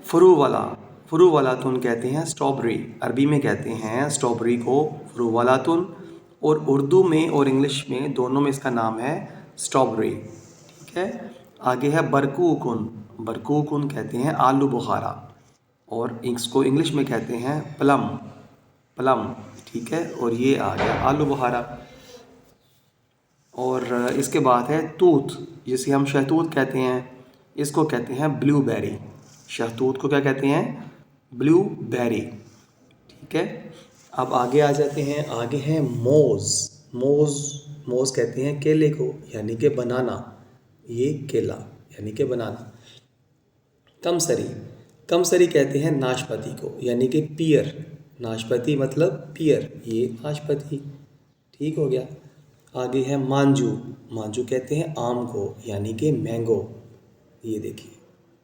फुरू वालातुन कहते हैं स्ट्रॉबेरी, अरबी में कहते हैं स्ट्रॉबेरी को फुरू वालातुन, और उर्दू में और इंग्लिश में दोनों में इसका नाम है स्ट्रॉबेरी। ठीक है, आगे है बरकूकुन, बरकूकुन कहते हैं आलू बुखारा, और इसको इंग्लिश में कहते हैं प्लम, प्लम। ठीक है, और ये आ गया आलू बुखारा। और इसके बाद है तूत, जिसे हम शहतूत कहते हैं, इसको कहते हैं ब्लूबेरी। शहतूत को क्या कहते हैं? ब्लूबेरी। ठीक है, अब आगे आ जाते हैं, आगे है मोज़। मोज़, मोज़ कहते हैं केले को, यानी कि बनाना, ये केला यानी कि बनाना। कमसरी, कमसरी कहते हैं नाशपाती को, यानी कि पियर, नाशपाती मतलब पियर, ये नाशपाती। ठीक हो गया। आगे है मांजू, मांजू कहते हैं आम को, यानी कि मैंगो, ये देखिए।